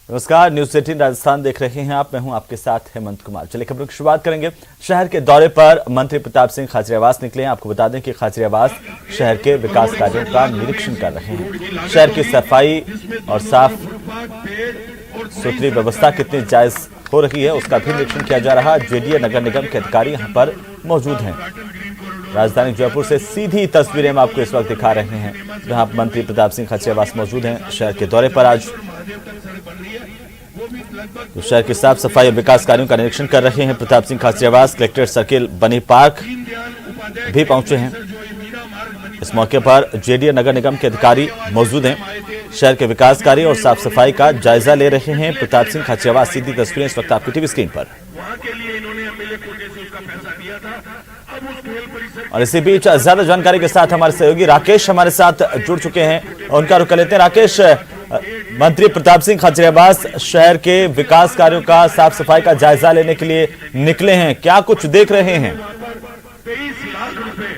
नमस्कार, न्यूज 18 राजस्थान देख रहे हैं आप। मैं हूं आपके साथ हेमंत कुमार। चलिए खबरों की शुरुआत करेंगे। शहर के दौरे पर मंत्री प्रताप सिंह खाचरियावास निकले हैं। आपको बता दें कि खाचरियावास शहर के विकास कार्यों का निरीक्षण कर रहे हैं। शहर की सफाई और साफ सुथरी व्यवस्था कितनी जायज हो रही है उसका भी निरीक्षण किया जा रहा है। जेडीए नगर निगम के अधिकारी यहां पर मौजूद हैं। राजधानी जयपुर से सीधी तस्वीरें हम आपको इस वक्त दिखा रहे हैं, जहां मंत्री प्रताप सिंह खाचरियावास मौजूद हैं। शहर के दौरे पर आज तो शहर की साफ सफाई और विकास कार्यों का निरीक्षण कर रहे हैं प्रताप सिंह खाचरियावास। कलेक्ट्रेट सर्किल बनी पार्क भी पहुंचे हैं। इस मौके पर जेडीए नगर निगम के अधिकारी मौजूद हैं। शहर के विकास कार्य और साफ सफाई का जायजा ले रहे हैं प्रताप सिंह खाचरियावास। सीधी तस्वीरें इस वक्त आपकी टीवी स्क्रीन पर। और इसी बीच ज्यादा जानकारी के साथ हमारे सहयोगी राकेश हमारे साथ जुड़ चुके हैं। उनका रुख लेते हैं। राकेश, मंत्री प्रताप सिंह खाचरियावास शहर के विकास कार्यों का, साफ सफाई का जायजा लेने के लिए निकले हैं, क्या कुछ देख रहे हैं? 23 लाख रुपए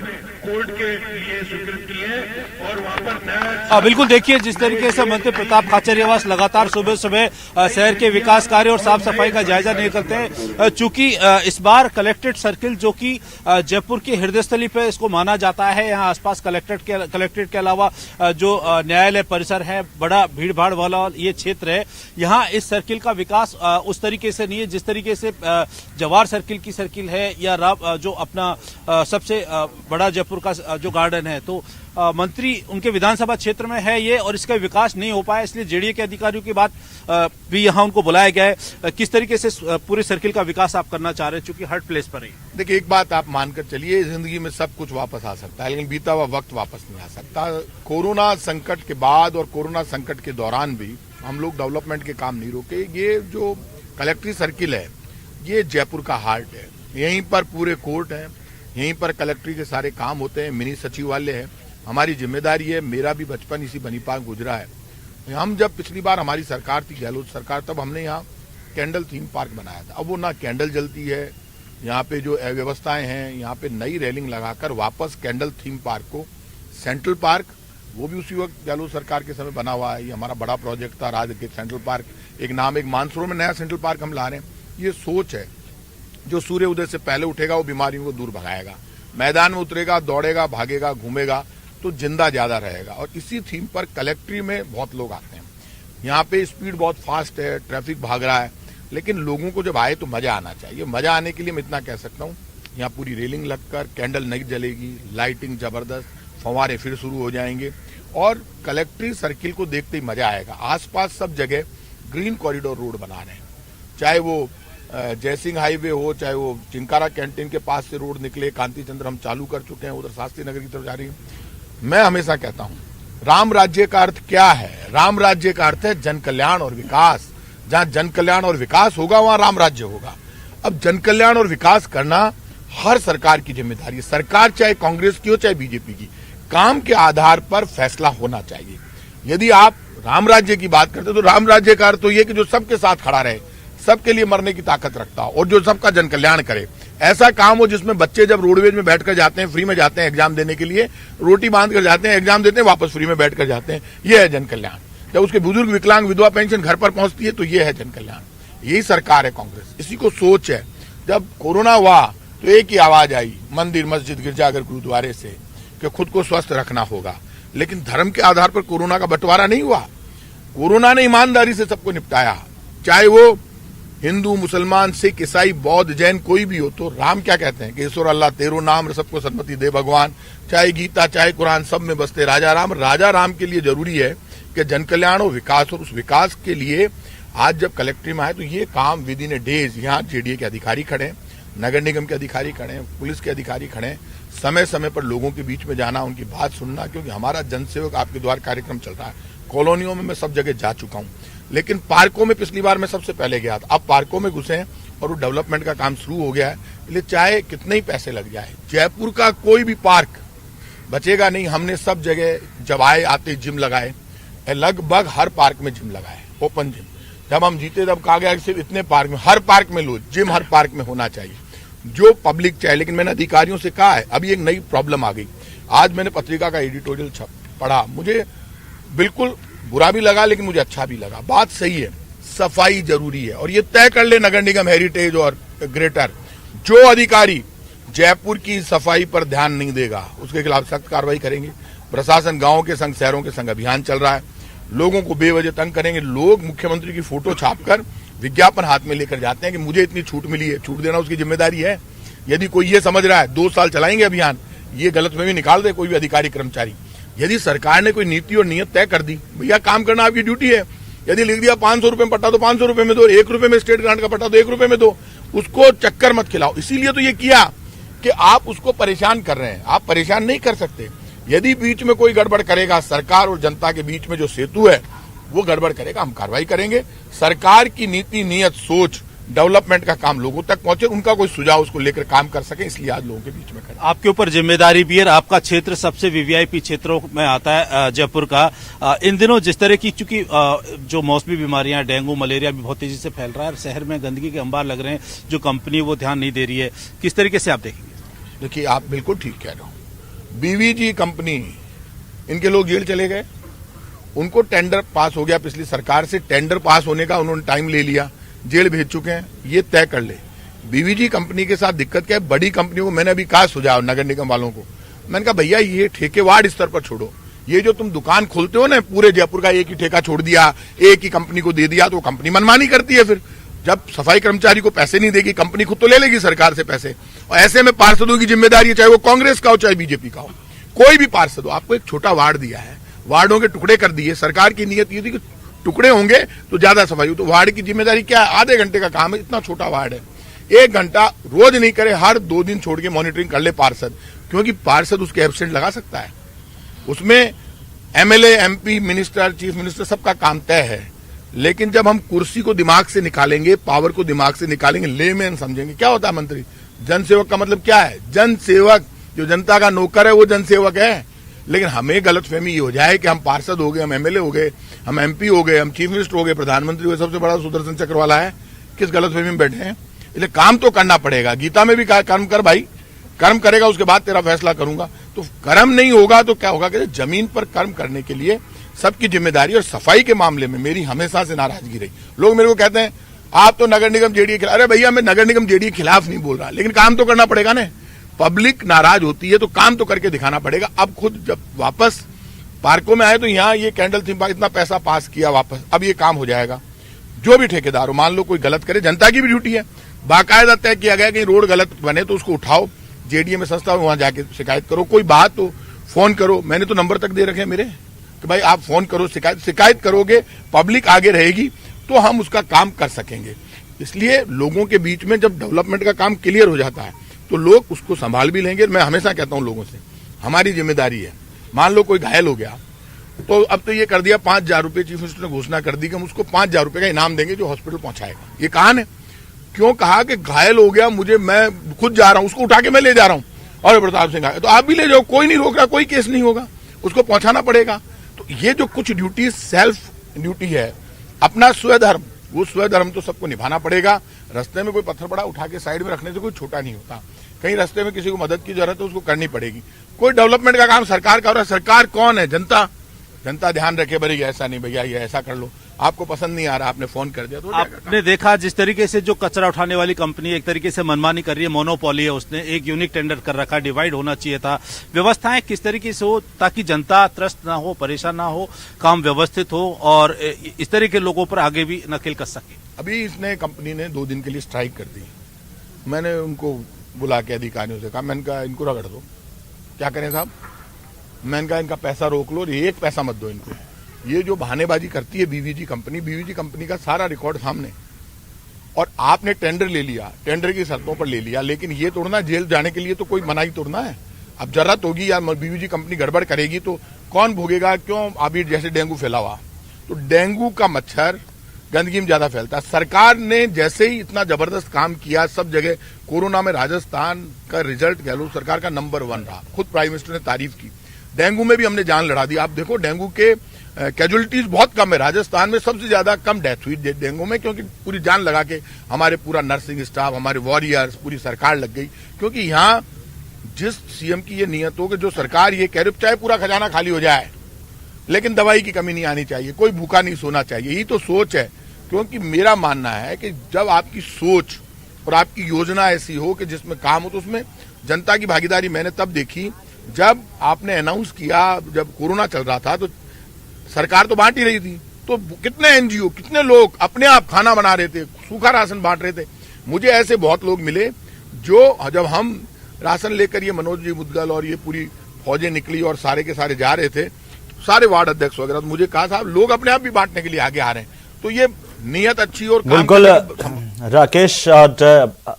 कोर्ट के लिए स्वीकृत किए और वहां पर बिल्कुल देखिए, जिस तरीके से मंत्री प्रताप खाचरियावास लगातार सुबह सुबह शहर के विकास कार्य और साफ सफाई का जायजा नहीं करते हैं। चूंकि इस बार कलेक्ट्रेट सर्किल जो कि जयपुर की हृदय स्थली पे इसको माना जाता है, यहाँ आसपास कलेक्ट्रेट के अलावा जो न्यायालय परिसर है, बड़ा भीड़भाड़ वाला ये क्षेत्र है, यहाँ इस सर्किल का विकास उस तरीके से नहीं है जिस तरीके से जवाहर सर्किल की सर्किल है या जो अपना सबसे बड़ा जयपुर का जो गार्डन है। तो मंत्री उनके विधानसभा क्षेत्र में है ये, और इसका विकास नहीं हो पाया, इसलिए जेडीए के अधिकारियों की बात भी यहाँ उनको बुलाया गया है। किस तरीके से पूरे सर्किल का विकास आप करना चाह रहे हैं, चूंकि हर्ट प्लेस पर है? देखिए, एक बात आप मानकर चलिए, जिंदगी में सब कुछ वापस आ सकता है, लेकिन बीता हुआ वक्त वापस नहीं आ सकता। कोरोना संकट के बाद और कोरोना संकट के दौरान भी हम लोग डेवलपमेंट के काम नहीं रोके। ये जो कलेक्ट्रेट सर्किल है, ये जयपुर का हार्ट है। यहीं पर पूरे कोर्ट है, यहीं पर कलेक्ट्रेट के सारे काम होते हैं, मिनी सचिवालय है। हमारी जिम्मेदारी है, मेरा भी बचपन इसी बनी पार्क गुजरा है। हम जब पिछली बार हमारी सरकार थी, गहलोत सरकार, तब हमने यहाँ कैंडल थीम पार्क बनाया था। अब वो ना कैंडल जलती है, यहाँ पे जो व्यवस्थाएं हैं, यहाँ पे नई रेलिंग लगाकर वापस कैंडल थीम पार्क को सेंट्रल पार्क, वो भी उसी वक्त गहलोत सरकार के समय बना हुआ है। ये हमारा बड़ा प्रोजेक्ट था, राजगीर सेंट्रल पार्क, एक मानसरोवर में नया सेंट्रल पार्क हम ला रहे हैं। ये सोच है, जो सूर्य उदय से पहले उठेगा वो बीमारियों को दूर भगाएगा, मैदान में उतरेगा, दौड़ेगा, भागेगा, घूमेगा तो जिंदा ज्यादा रहेगा। और इसी थीम पर कलेक्ट्रेट में बहुत लोग आते हैं। यहाँ पे स्पीड बहुत फास्ट है, ट्रैफिक भाग रहा है, लेकिन लोगों को जब आए तो मजा आना चाहिए। मजा आने के लिए मैं इतना कह सकता हूँ, यहाँ पूरी रेलिंग लगकर कैंडल नहीं जलेगी, लाइटिंग जबरदस्त, फव्वारे फिर शुरू हो जाएंगे और कलेक्ट्रेट सर्किल को देखते ही मजा आएगा। आसपास सब जगह ग्रीन कॉरिडोर रोड बना रहे हैं, चाहे वो जयसिंह हाईवे हो, चाहे वो चिंकारा कैंटीन के पास से रोड निकले, कांति चंद्र हम चालू कर चुके हैं, उधर शास्त्री नगर की तरफ जा रही है। मैं हमेशा कहता हूं, राम राज्य का अर्थ क्या है? राम राज्य का अर्थ है जन कल्याण और विकास। जहां जन कल्याण और विकास होगा वहां राम राज्य होगा। अब जन कल्याण और विकास करना हर सरकार की जिम्मेदारी है। सरकार चाहे कांग्रेस की हो चाहे बीजेपी की, काम के आधार पर फैसला होना चाहिए। यदि आप राम राज्य की बात करते तो राम राज्य का अर्थ तो ये कि जो सबके साथ खड़ा रहे, सबके लिए मरने की ताकत रखता हो और जो सबका जन कल्याण करे। ऐसा काम हो जिसमें बच्चे जब रोडवेज में बैठकर जाते हैं, फ्री में जाते हैं एग्जाम देने के लिए, रोटी बांध कर जाते हैं, एग्जाम देते हैं, वापस फ्री में बैठकर जाते हैं, ये है जन कल्याण। जब उसके बुजुर्ग, विकलांग, विधवा पेंशन घर पर पहुंचती है तो ये है जन कल्याण। यही सरकार है कांग्रेस, इसी को सोच है। जब कोरोना हुआ तो एक ही आवाज आई मंदिर, मस्जिद, गिरजाघर, गुरुद्वारे से कि खुद को स्वस्थ रखना होगा। लेकिन धर्म के आधार पर कोरोना का बंटवारा नहीं हुआ। कोरोना ने ईमानदारी से सबको निपटाया, चाहे वो हिंदू, मुसलमान, सिख, ईसाई, बौद्ध, जैन कोई भी हो। तो राम क्या कहते हैं कि ईश्वर अल्लाह तेरो नाम सबको सन्मति दे भगवान। चाहे गीता, चाहे कुरान, सब में बसते राजा राम। राजा राम के लिए जरूरी है कि जन कल्याण और विकास, और उस विकास के लिए आज जब कलेक्ट्रेट में आए तो ये काम विद इन ए डेज, यहाँ जेडीए के अधिकारी खड़े हैं, नगर निगम के अधिकारी खड़े हैं, पुलिस के अधिकारी खड़े हैं। समय समय पर लोगों के बीच में जाना, उनकी बात सुनना, क्योंकि हमारा जनसेवक आपके द्वार कार्यक्रम चल रहा है। कॉलोनियों में मैं सब जगह जा चुका हूँ, लेकिन पार्कों में पिछली बार मैं सबसे पहले गया था। अब पार्कों में घुसे हैं और वो डेवलपमेंट का काम शुरू हो गया है। इसलिए चाहे कितने ही पैसे लग जाए, जयपुर का कोई भी पार्क बचेगा नहीं। हमने सब जगह जब आते जिम लगाए, लगभग हर पार्क में जिम लगाए, ओपन जिम। जब हम जीते तब कहा गया कि सिर्फ इतने पार्क में, हर पार्क में लो जिम, हर पार्क में होना चाहिए जो पब्लिक चाहे। लेकिन मैंने अधिकारियों से कहा है, अभी एक नई प्रॉब्लम आ गई। आज मैंने पत्रिका का एडिटोरियल पढ़ा, मुझे बिल्कुल बुरा भी लगा लेकिन मुझे अच्छा भी लगा। बात सही है, सफाई जरूरी है। और ये तय कर ले नगर निगम, हेरिटेज और ग्रेटर, जो अधिकारी जयपुर की सफाई पर ध्यान नहीं देगा उसके खिलाफ सख्त कार्रवाई करेंगे। प्रशासन गांवों के संग, शहरों के संग अभियान चल रहा है, लोगों को बेवजह तंग करेंगे। लोग मुख्यमंत्री की फोटो छापकर विज्ञापन हाथ में लेकर जाते हैं कि मुझे इतनी छूट मिली है। छूट देना उसकी जिम्मेदारी है। यदि कोई ये समझ रहा है 2 साल चलाएंगे अभियान, ये गलतफहमी निकाल दे कोई भी अधिकारी कर्मचारी। यदि सरकार ने कोई नीति और नियत तय कर दी, भैया काम करना आपकी ड्यूटी है। यदि लिख दिया 500 रुपए में पट्टा तो 500 रुपए में दो, 1 रुपए में स्टेट ग्रांट का पट्टा तो 1 रुपए में दो, उसको चक्कर मत खिलाओ। इसीलिए तो ये किया कि आप उसको परेशान कर रहे हैं। आप परेशान नहीं कर सकते। यदि बीच में कोई गड़बड़ करेगा, सरकार और जनता के बीच में जो सेतु है वो गड़बड़ करेगा, हम कार्रवाई करेंगे। सरकार की नीति, नियत, सोच, डेवलपमेंट का काम लोगों तक पहुंचे, उनका कोई सुझाव उसको लेकर काम कर सके, इसलिए आज लोगों के बीच में खड़े। आपके ऊपर जिम्मेदारी भी है। आपका क्षेत्र सबसे वीवीआईपी क्षेत्रों में आता है जयपुर का। इन दिनों जिस तरह की, चूंकि जो मौसमी बीमारियां, डेंगू, मलेरिया भी बहुत तेजी से फैल रहा है और शहर में गंदगी के अंबार लग रहे हैं, जो कंपनी वो ध्यान नहीं दे रही है, किस तरीके से आप देखेंगे? देखिए, आप बिल्कुल ठीक कह रहे हो। बीवीजी कंपनी, इनके लोग जेल चले गए, उनको टेंडर पास हो गया पिछली सरकार से, टेंडर पास होने का उन्होंने टाइम ले लिया, जेल भेज चुके हैं। ये तय कर ले बीवीजी कंपनी के साथ दिक्कत क्या है। बड़ी कंपनियों को मैंने अभी कहा सुझाव नगर निगम वालों को, मैंने कहा भैया ये ठेके वार्ड स्तर पर छोड़ो। ये जो तुम दुकान खोलते हो ना, पूरे जयपुर का एक ही ठेका छोड़ दिया, एक ही कंपनी को दे दिया, तो कंपनी मनमानी करती है। फिर जब सफाई कर्मचारी को पैसे नहीं देगी, कंपनी खुद तो ले लेगी सरकार से पैसे। और ऐसे में पार्षदों की जिम्मेदारी है, चाहे वो कांग्रेस का हो चाहे बीजेपी का हो, कोई भी पार्षद हो। आपको एक छोटा वार्ड दिया है, वार्डों के टुकड़े कर दिए। सरकार की नीयत ये थी कि टुकड़े होंगे तो ज्यादा सफाई हो। तो वार्ड की जिम्मेदारी क्या है? आधे घंटे का काम है, इतना छोटा वार्ड है। 1 घंटा रोज नहीं करे, हर 2 दिन छोड़ के मॉनिटरिंग कर ले पार्षद, क्योंकि पार्षद उसके एब्सेंट लगा सकता है। उसमें MLA, MP, minister, chief minister सबका काम तय है। लेकिन जब हम कुर्सी को दिमाग से निकालेंगे, पावर को दिमाग से निकालेंगे, लेमैन समझेंगे क्या होता है मंत्री। जनसेवक का मतलब क्या है? जनसेवक, जो जनता का नौकर है वो जनसेवक है। लेकिन हमें गलतफहमी ये हो जाए कि हम पार्षद हो गए, हम एमएलए हो गए, हम एमपी हो गए, हम चीफ मिनिस्टर हो गए, प्रधानमंत्री हो गए, सबसे बड़ा सुदर्शन चक्र वाला है। किस गलतफहमी में बैठे हैं? इसलिए काम तो करना पड़ेगा। गीता में भी कहा कर्म कर भाई, कर्म करेगा उसके बाद तेरा फैसला करूंगा। तो कर्म नहीं होगा तो क्या होगा कि जमीन पर कर्म करने के लिए सबकी जिम्मेदारी। और सफाई के मामले में मेरी हमेशा से नाराजगी रही। लोग मेरे को कहते हैं आप तो नगर निगम जेडीए खिलाफ। अरे भैया, मैं नगर निगम जेडीए खिलाफ नहीं बोल रहा, लेकिन काम तो करना पड़ेगा ना। पब्लिक नाराज होती है तो काम तो करके दिखाना पड़ेगा। अब खुद जब वापस पार्कों में आए तो यहाँ ये कैंडल थीम पार्क, इतना पैसा पास किया वापस, अब ये काम हो जाएगा। जो भी ठेकेदार हो, मान लो कोई गलत करे, जनता की भी ड्यूटी है, बाकायदा तय किया गया कि रोड गलत बने तो उसको उठाओ, जेडीए में संस्था वहां जाके शिकायत करो। कोई बात तो फोन करो, मैंने तो नंबर तक दे रखे हैं मेरे कि भाई आप फोन करो, शिकायत करोगे, पब्लिक आगे रहेगी तो हम उसका काम कर सकेंगे। इसलिए लोगों के बीच में जब डेवलपमेंट का काम क्लियर हो जाता है तो लोग उसको संभाल भी लेंगे। मैं हमेशा कहता हूं लोगों से, हमारी जिम्मेदारी है। मान लो कोई घायल हो गया तो अब तो ये कर दिया 5,000 रुपए, चीफ मिनिस्टर ने घोषणा कर दी कि हम उसको 5,000 रुपए का इनाम देंगे जो हॉस्पिटल पहुंचाएगा। ये कहा ने क्यों कहा कि घायल हो गया, मुझे, मैं खुद जा रहा हूं, उसको उठा के मैं ले जा रहा हूं, और प्रताप सिंह आए तो आप भी ले जाओ, कोई नहीं रोक रहा, कोई केस नहीं होगा, उसको पहुंचाना पड़ेगा। तो ये जो कुछ ड्यूटी, सेल्फ ड्यूटी है, अपना स्वधर्म, वो स्वधर्म तो सबको निभाना पड़ेगा। रास्ते में कोई पत्थर पड़ा उठा के साइड में रखने से कोई छोटा नहीं होता। कहीं रास्ते में किसी को मदद की जरूरत है तो उसको करनी पड़ेगी। कोई डेवलपमेंट का काम सरकार का हो रहा है, सरकार कौन है? जनता। जनता ध्यान रखे, भरी ऐसा नहीं भैया ये ऐसा कर लो, आपको पसंद नहीं आ रहा, आपने फोन कर दिया तो आपने देखा जिस तरीके से जो कचरा उठाने वाली कंपनी एक तरीके से मनमानी कर रही है, मोनोपोली है, उसने एक यूनिक टेंडर कर रखा, डिवाइड होना चाहिए था। व्यवस्थाएं किस तरीके से हो ताकि जनता त्रस्त ना हो, परेशान ना हो, काम व्यवस्थित हो और इस तरह के लोगों पर आगे भी नकेल कस सके। अभी इसने कंपनी ने 2 दिन के लिए स्ट्राइक कर दी। मैंने उनको बुला के अधिकारियों से कहा, मैंने कहा इनको रगड़ दो। क्या करें साहब? मैंने कहा इनका पैसा रोक लो, एक पैसा मत दो इनको। ये जो बहानेबाजी करती है बीवीजी कंपनी का सारा रिकॉर्ड सामने। और आपने टेंडर ले लिया, टेंडर की शर्तों पर ले लिया, लेकिन ये तोड़ना, जेल जाने के लिए तो कोई मनाही तोड़ना है। अब जरूरत होगी या बीवीजी कंपनी गड़बड़ करेगी तो कौन भोगेगा? क्यों? अभी जैसे डेंगू फैला हुआ, तो डेंगू का मच्छर गंदगी में ज्यादा फैलता है। सरकार ने जैसे ही इतना जबरदस्त काम किया सब जगह, कोरोना में राजस्थान का रिजल्ट कह लो सरकार का नंबर 1 रहा, खुद प्राइम मिनिस्टर ने तारीफ की। डेंगू में भी हमने जान लड़ा दी। आप देखो डेंगू के कैजुअलिटीज बहुत कम है, राजस्थान में सबसे ज्यादा कम डेथ हुई डेंगू में, क्योंकि पूरी जान लगा के हमारे पूरा नर्सिंग स्टाफ, हमारे वॉरियर्स, पूरी सरकार लग गई। क्योंकि यहाँ जिस सीएम की ये नियत हो कि जो सरकार ये कह रही, चाहे पूरा खजाना खाली हो जाए लेकिन दवाई की कमी नहीं आनी चाहिए, कोई भूखा नहीं सोना चाहिए, यही तो सोच है। क्योंकि मेरा मानना है कि जब आपकी सोच और आपकी योजना ऐसी हो कि जिसमें काम हो, तो उसमें जनता की भागीदारी मैंने तब देखी जब आपने अनाउंस किया, जब कोरोना चल रहा था तो सरकार तो बांट ही रही थी, तो कितने एनजीओ, कितने लोग अपने आप खाना बना रहे थे, सूखा राशन बांट रहे थे। मुझे ऐसे बहुत लोग मिले जो जब हम राशन लेकर ये मनोज जी मुदगल और ये पूरी फौजें निकली और सारे के सारे जा रहे थे, सारे वार्ड अध्यक्ष वगैरह, तो मुझे कहा साहब लोग अपने आप भी बांटने के लिए आगे आ रहे हैं। तो ये नियत अच्छी और बिल्कुल राकेश, और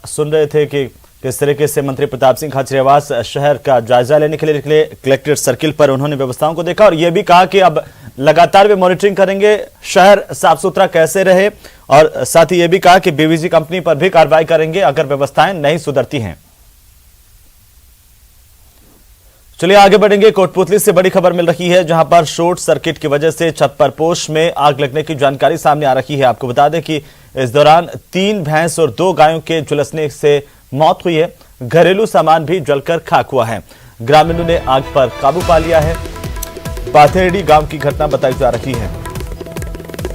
सुन रहे थे कि किस तरीके से मंत्री प्रताप सिंह खाचरियावास शहर का जायजा लेने के लिए निकले कलेक्ट्रेट सर्किल पर। उन्होंने व्यवस्थाओं को देखा और यह भी कहा कि अब लगातार वे मॉनिटरिंग करेंगे शहर साफ सुथरा कैसे रहे, और साथ ही यह भी कहा कि बीवीजी कंपनी पर भी कार्रवाई करेंगे अगर व्यवस्थाएं नहीं सुधरती हैं। चलिए आगे बढ़ेंगे। कोटपुतली से बड़ी खबर मिल रही है, जहां पर शॉर्ट सर्किट की वजह से छप्परपोश में आग लगने की जानकारी सामने आ रही है। आपको बता दें कि इस दौरान 3 भैंस और 2 गायों के झुलसने से मौत हुई है। घरेलू सामान भी जलकर खाक हुआ है। ग्रामीणों ने आग पर काबू पा लिया है। पाथेड़ी गांव की घटना बताई जा रही है।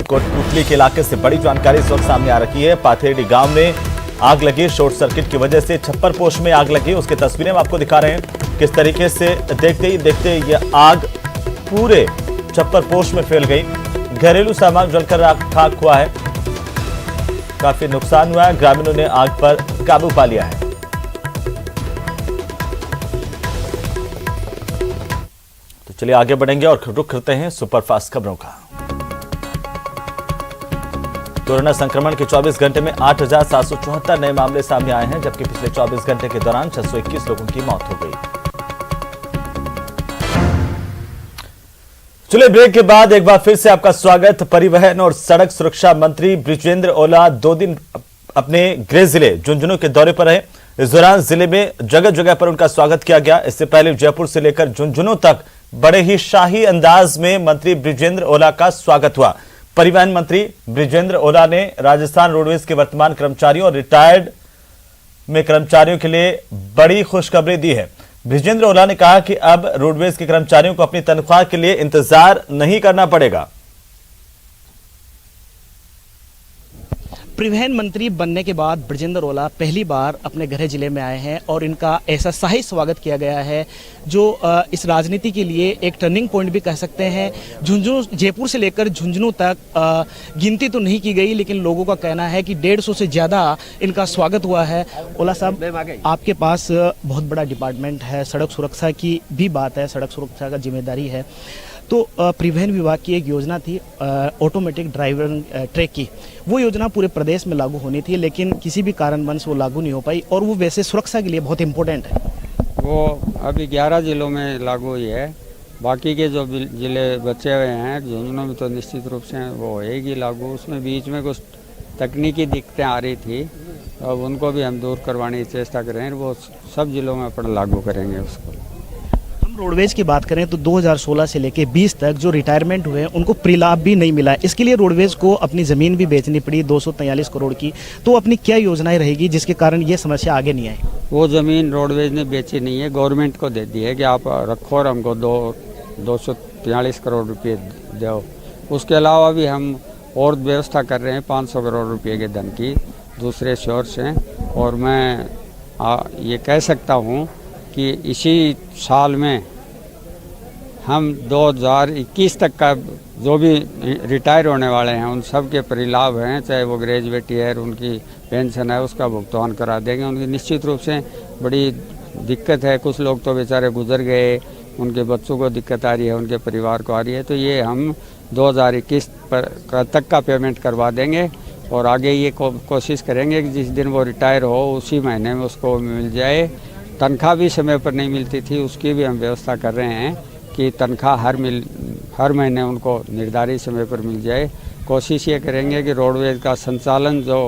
कोटपुतली के इलाके से बड़ी जानकारी इस वक्त सामने आ रही है। पाथेड़ी गांव में आग लगी, शॉर्ट सर्किट की वजह से छप्परपोश में आग लगी। उसकी तस्वीरें हम आपको दिखा रहे हैं किस तरीके से देखते ही देखते यह आग पूरे छप्परपोश में फैल गई। घरेलू सामान जलकर खाक हुआ है, काफी नुकसान हुआ है। ग्रामीणों ने आग पर काबू पा लिया है। तो चलिए आगे बढ़ेंगे और रुख करते हैं सुपरफास्ट खबरों का। कोरोना संक्रमण के 24 घंटे में 8,774 नए मामले सामने आए हैं, जबकि पिछले 24 घंटे के दौरान 621 लोगों की मौत हो गई। चलिए ब्रेक के बाद एक बार फिर से आपका स्वागत। परिवहन और सड़क सुरक्षा मंत्री बृजेंद्र ओला 2 दिन अपने गृह जिले झुंझुनू के दौरे पर रहे। इस दौरान जिले में जगह जगह पर उनका स्वागत किया गया। इससे पहले जयपुर से लेकर झुंझुनू तक बड़े ही शाही अंदाज में मंत्री बृजेंद्र ओला का स्वागत हुआ। परिवहन मंत्री बृजेंद्र ओला ने राजस्थान रोडवेज के वर्तमान कर्मचारियों और रिटायर्ड में कर्मचारियों के लिए बड़ी खुशखबरी दी है। बृजेंद्र ओला ने कहा कि अब रोडवेज के कर्मचारियों को अपनी तनख्वाह के लिए इंतजार नहीं करना पड़ेगा। परिवहन मंत्री बनने के बाद बृजेंद्र ओला पहली बार अपने गृह जिले में आए हैं और इनका ऐसा शाही स्वागत किया गया है जो इस राजनीति के लिए एक टर्निंग पॉइंट भी कह सकते हैं। झुंझुनू, जयपुर से लेकर झुंझुनू तक गिनती तो नहीं की गई, लेकिन लोगों का कहना है कि 150 से ज़्यादा इनका स्वागत हुआ है। ओला साहब, आपके पास बहुत बड़ा डिपार्टमेंट है, सड़क सुरक्षा की भी बात है, सड़क सुरक्षा का जिम्मेदारी है। तो परिवहन विभाग की एक योजना थी ऑटोमेटिक ड्राइवर ट्रैक की, वो योजना पूरे प्रदेश में लागू होनी थी, लेकिन किसी भी कारणवश वो लागू नहीं हो पाई, और वो वैसे सुरक्षा के लिए बहुत इम्पोर्टेंट है। वो अभी 11 जिलों में लागू हुई है, बाकी के जो जिले बचे हुए हैं झुंझुनू में तो निश्चित रूप से वो होएगी लागू। उसमें बीच में कुछ तकनीकी दिक्कतें आ रही थी, अब उनको भी हम दूर करवाने की चेष्टा कर रहे हैं। वो सब जिलों में अपन लागू करेंगे उसको। रोडवेज की बात करें तो 2016 से लेकर 20 तक जो रिटायरमेंट हुए उनको प्रीलाभ भी नहीं मिला। इसके लिए रोडवेज को अपनी ज़मीन भी बेचनी पड़ी 243 करोड़ की। तो अपनी क्या योजनाएं रहेगी जिसके कारण ये समस्या आगे नहीं आई? वो ज़मीन रोडवेज ने बेची नहीं है, गवर्नमेंट को दे दी है कि आप रखो और हमको 243 करोड़ रुपये दो। उसके अलावा भी हम और व्यवस्था कर रहे हैं 500 करोड़ रुपये के धन की दूसरे सोर्स हैं। और मैं ये कह सकता हूँ कि इसी साल में हम 2021 तक का जो भी रिटायर होने वाले हैं उन सब के परिलाभ हैं, चाहे वो ग्रेजुएट ईयर उनकी पेंशन है उसका भुगतान करा देंगे। उनकी निश्चित रूप से बड़ी दिक्कत है, कुछ लोग तो बेचारे गुजर गए, उनके बच्चों को दिक्कत आ रही है, उनके परिवार को आ रही है, तो ये हम 2021 तक का पेमेंट करवा देंगे। और आगे ये कोशिश करेंगे कि जिस दिन वो रिटायर हो उसी महीने में उसको मिल जाए। तनख्वाह भी समय पर नहीं मिलती थी, उसकी भी हम व्यवस्था कर रहे हैं कि तनख्वाह हर महीने उनको निर्धारित समय पर मिल जाए। कोशिश ये करेंगे कि रोडवेज का संचालन जो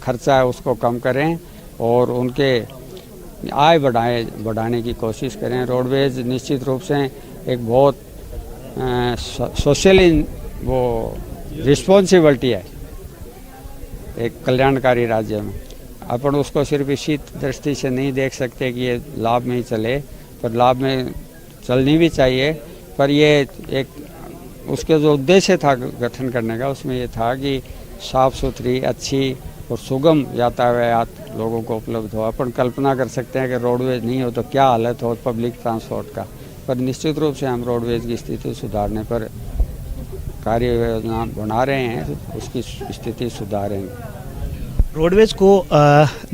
खर्चा है उसको कम करें और उनके आय बढ़ाने की कोशिश करें। रोडवेज निश्चित रूप से एक बहुत सोशली वो रिस्पॉन्सिबिलिटी है एक कल्याणकारी राज्य में। अपन उसको सिर्फ इसी दृष्टि से नहीं देख सकते कि ये लाभ में ही चले, पर लाभ में चलनी भी चाहिए। पर ये एक उसके जो उद्देश्य था गठन करने का, उसमें ये था कि साफ सुथरी, अच्छी और सुगम यातायात लोगों को उपलब्ध हो। अपन कल्पना कर सकते हैं कि रोडवेज नहीं हो तो क्या हालत हो पब्लिक ट्रांसपोर्ट का, पर निश्चित रूप से हम रोडवेज की स्थिति सुधारने पर कार्य योजना बना रहे हैं, उसकी स्थिति सुधारेंगे। रोडवेज को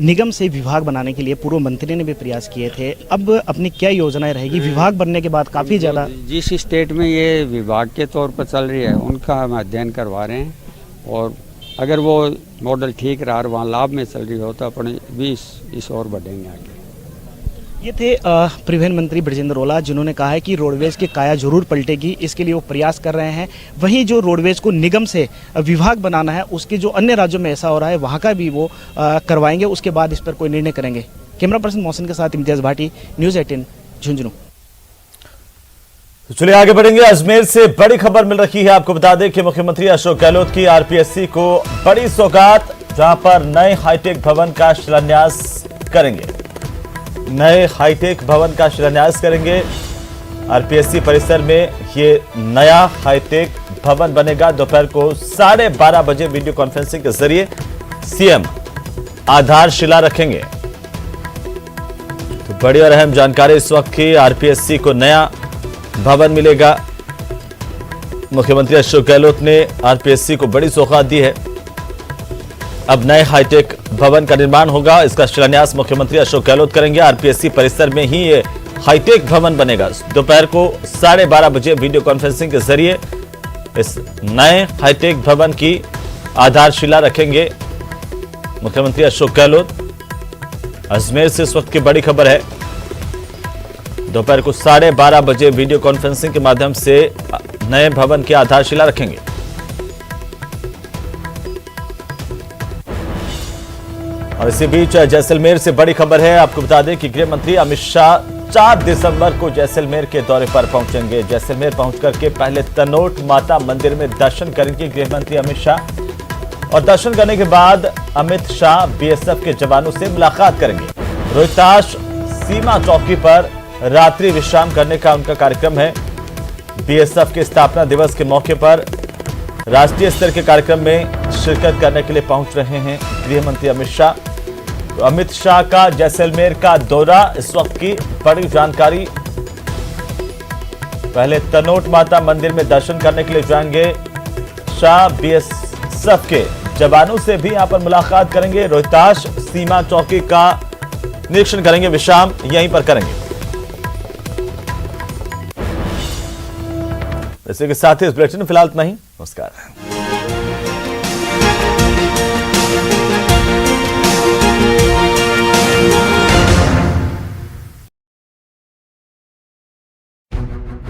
निगम से विभाग बनाने के लिए पूर्व मंत्री ने भी प्रयास किए थे, अब अपनी क्या योजनाएं रहेगी? विभाग बनने के बाद काफ़ी ज़्यादा जिस स्टेट में ये विभाग के तौर पर चल रही है उनका हम अध्ययन करवा रहे हैं, और अगर वो मॉडल ठीक रहा और वहाँ लाभ में चल रही हो तो अपने भी इस और बढ़ेंगे आगे। ये थे परिवहन मंत्री बृजेंद्र ओला, जिन्होंने कहा है कि रोडवेज की काया जरूर पलटेगी, इसके लिए वो प्रयास कर रहे हैं। वहीं जो रोडवेज को निगम से विभाग बनाना है, उसके जो अन्य राज्यों में ऐसा हो रहा है वहाँ का भी वो करवाएंगे, उसके बाद इस पर कोई निर्णय करेंगे। कैमरा पर्सन मोहसिन के साथ इम्तियाज भाटी, न्यूज़ 18 झुंझुनू। तो चलिए आगे बढ़ेंगे। अजमेर से बड़ी खबर मिल रही है। आपको बता दें कि मुख्यमंत्री अशोक गहलोत की आरपीएससी को बड़ी सौगात, जहां पर नए हाईटेक भवन का शिलान्यास करेंगे। नए हाईटेक भवन का शिलान्यास करेंगे। आरपीएससी परिसर में ये नया हाईटेक भवन बनेगा। दोपहर को 12:30 बजे वीडियो कॉन्फ्रेंसिंग के जरिए सीएम आधारशिला रखेंगे। तो बड़ी और अहम जानकारी इस वक्त की। आरपीएससी को नया भवन मिलेगा। मुख्यमंत्री अशोक गहलोत ने आरपीएससी को बड़ी सौगात दी है। अब नए हाईटेक भवन का निर्माण होगा। इसका शिलान्यास मुख्यमंत्री अशोक गहलोत करेंगे। आरपीएससी परिसर में ही ये हाईटेक भवन बनेगा। दोपहर को 12:30 बजे वीडियो कॉन्फ्रेंसिंग के जरिए इस नए हाईटेक भवन की आधारशिला रखेंगे मुख्यमंत्री अशोक गहलोत। अजमेर से इस वक्त की बड़ी खबर है। दोपहर को 12:30 बजे वीडियो कॉन्फ्रेंसिंग के माध्यम से नए भवन की आधारशिला रखेंगे। और इसी बीच जैसलमेर से बड़ी खबर है। आपको बता दें कि गृह मंत्री अमित शाह 4 दिसंबर को जैसलमेर के दौरे पर पहुंचेंगे। जैसलमेर पहुंचकर के पहले तनोट माता मंदिर में दर्शन करेंगे गृह मंत्री अमित शाह, और दर्शन करने के बाद अमित शाह बीएसएफ के जवानों से मुलाकात करेंगे। रोहतास सीमा चौकी पर रात्रि विश्राम करने का उनका कार्यक्रम है। बीएसएफ के स्थापना दिवस के मौके पर राष्ट्रीय स्तर के कार्यक्रम में शिरकत करने के लिए पहुंच रहे हैं गृह मंत्री अमित शाह। तो अमित शाह का जैसलमेर का दौरा, इस वक्त की बड़ी जानकारी। पहले तनोट माता मंदिर में दर्शन करने के लिए जाएंगे शाह। बीएसएफ के जवानों से भी यहां पर मुलाकात करेंगे। रोहतास सीमा चौकी का निरीक्षण करेंगे, विश्राम यहीं पर करेंगे। इसी के साथ ही इस बुलेटिन में फिलहाल इतना ही। नमस्कार।